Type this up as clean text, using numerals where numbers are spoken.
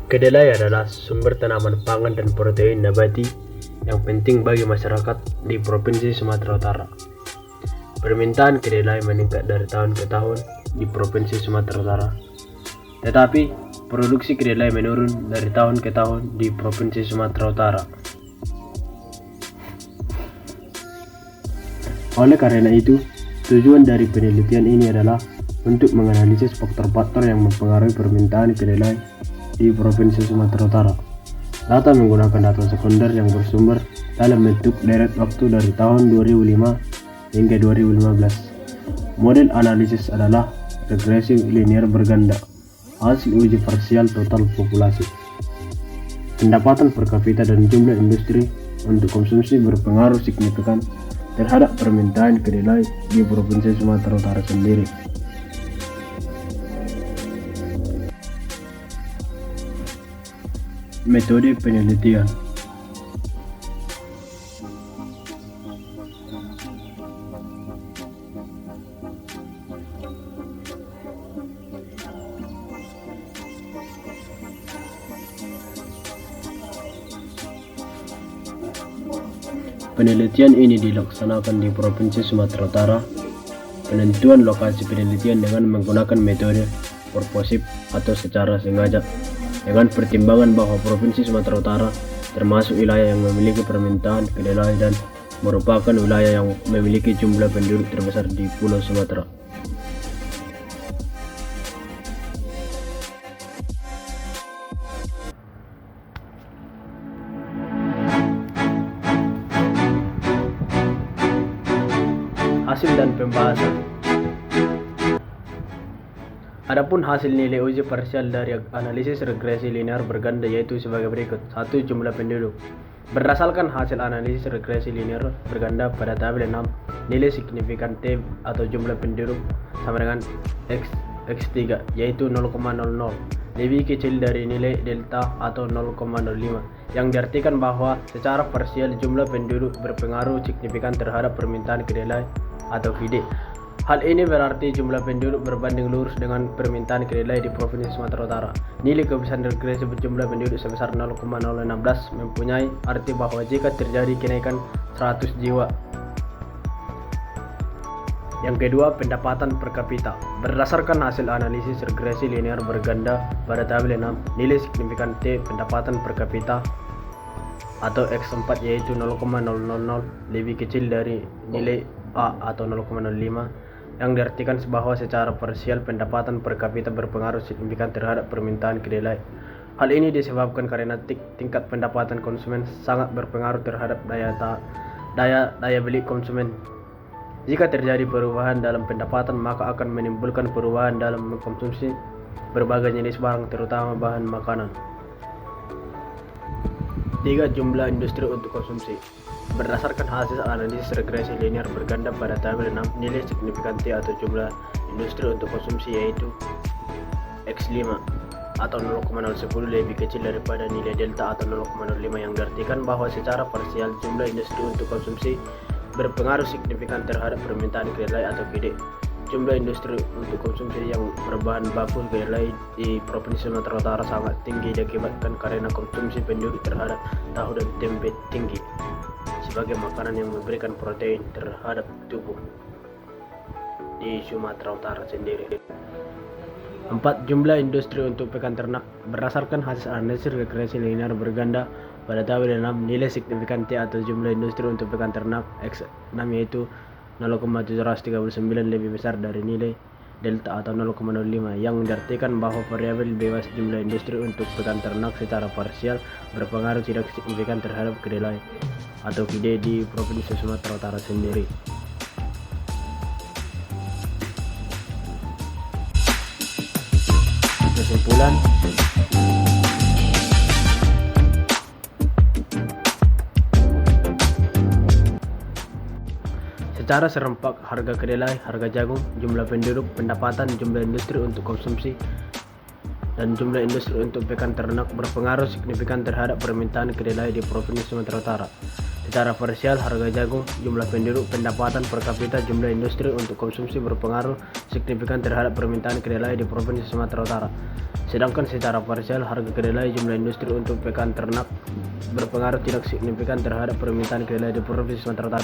Kedelai adalah sumber tanaman pangan dan protein nabati yang penting bagi masyarakat di Provinsi Sumatera Utara. Permintaan kedelai meningkat dari tahun ke tahun di Provinsi Sumatera Utara, tetapi produksi kedelai menurun dari tahun ke tahun di Provinsi Sumatera Utara. Oleh karena itu, tujuan dari penelitian ini adalah untuk menganalisis faktor-faktor yang mempengaruhi permintaan kedelai di Provinsi Sumatera Utara. Data menggunakan data sekunder yang bersumber dalam bentuk deret waktu dari tahun 2005 hingga 2015. Model analisis adalah regresi linear berganda, hasil uji parsial total populasi. Pendapatan per kapita dan jumlah industri untuk konsumsi berpengaruh signifikan terhadap permintaan kedelai di Provinsi Sumatera Utara sendiri. Metode penelitian. Penelitian ini dilaksanakan di Provinsi Sumatera Utara. Penentuan lokasi penelitian dengan menggunakan metode purposif atau secara sengaja, dengan pertimbangan bahwa Provinsi Sumatera Utara termasuk wilayah yang memiliki permintaan kedelai dan merupakan wilayah yang memiliki jumlah penduduk terbesar di Pulau Sumatera. Hasil dan pembahasan. Adapun hasil nilai uji parsial dari analisis regresi linear berganda yaitu sebagai berikut. 1. Jumlah penduduk. Berdasarkan hasil analisis regresi linear berganda pada tabel 6, nilai signifikan T atau jumlah penduduk sama dengan X3 yaitu 0,00, lebih kecil dari nilai delta atau 0,05, yang diartikan bahwa secara parsial jumlah penduduk berpengaruh signifikan terhadap permintaan kedelai atau KID. Hal ini berarti jumlah penduduk berbanding lurus dengan permintaan kedelai di Provinsi Sumatera Utara. Nilai kebiasaan regresi berjumlah penduduk sebesar 0,016 mempunyai arti bahwa jika terjadi kenaikan 100 jiwa. Yang kedua, pendapatan per kapita. Berdasarkan hasil analisis regresi linear berganda pada tabel 6, nilai signifikan T pendapatan per kapita atau X4 yaitu 0,000 lebih kecil dari nilai A atau 0,05, yang diartikan bahwa secara parsial pendapatan per kapita berpengaruh signifikan terhadap permintaan kedelai. Hal ini disebabkan karena tingkat pendapatan konsumen sangat berpengaruh terhadap daya beli konsumen. Jika terjadi perubahan dalam pendapatan, maka akan menimbulkan perubahan dalam mengkonsumsi berbagai jenis barang, terutama bahan makanan. 3. Jumlah industri untuk konsumsi. Berdasarkan hasil analisis regresi linear berganda pada tabel 6, nilai signifikan T atau jumlah industri untuk konsumsi yaitu X5 atau 0,010 lebih kecil daripada nilai delta atau 0,05, yang diartikan bahwa secara parsial jumlah industri untuk konsumsi berpengaruh signifikan terhadap permintaan kedelai atau KID. Jumlah industri untuk konsumsi yang berbahan baku kedelai di Provinsi Sumatera Utara sangat tinggi diakibatkan karena konsumsi penduduk terhadap tahu dan tempe tinggi sebagai makanan yang memberikan protein terhadap tubuh di Sumatera Utara sendiri. 4. Jumlah industri untuk pekan ternak. Berdasarkan hasil analisis regresi linear berganda pada tabel 6, nilai signifikan T atau jumlah industri untuk pekan ternak X6 yaitu 0,739 lebih besar dari nilai delta atau 0,05, yang diartikan bahwa variabel bebas jumlah industri untuk pekan ternak secara parsial berpengaruh tidak signifikan terhadap kedelai atau KID di Provinsi Sumatera Utara sendiri. Kesimpulan, secara serempak harga kedelai, harga jagung, jumlah penduduk, pendapatan, jumlah industri untuk konsumsi, dan jumlah industri untuk pekan ternak berpengaruh signifikan terhadap permintaan kedelai di Provinsi Sumatera Utara. Secara parsial, harga jagung, jumlah penduduk, pendapatan per kapita, jumlah industri untuk konsumsi berpengaruh signifikan terhadap permintaan kedelai di Provinsi Sumatera Utara. Sedangkan secara parsial, harga kedelai, jumlah industri untuk pakan ternak berpengaruh tidak signifikan terhadap permintaan kedelai di Provinsi Sumatera Utara.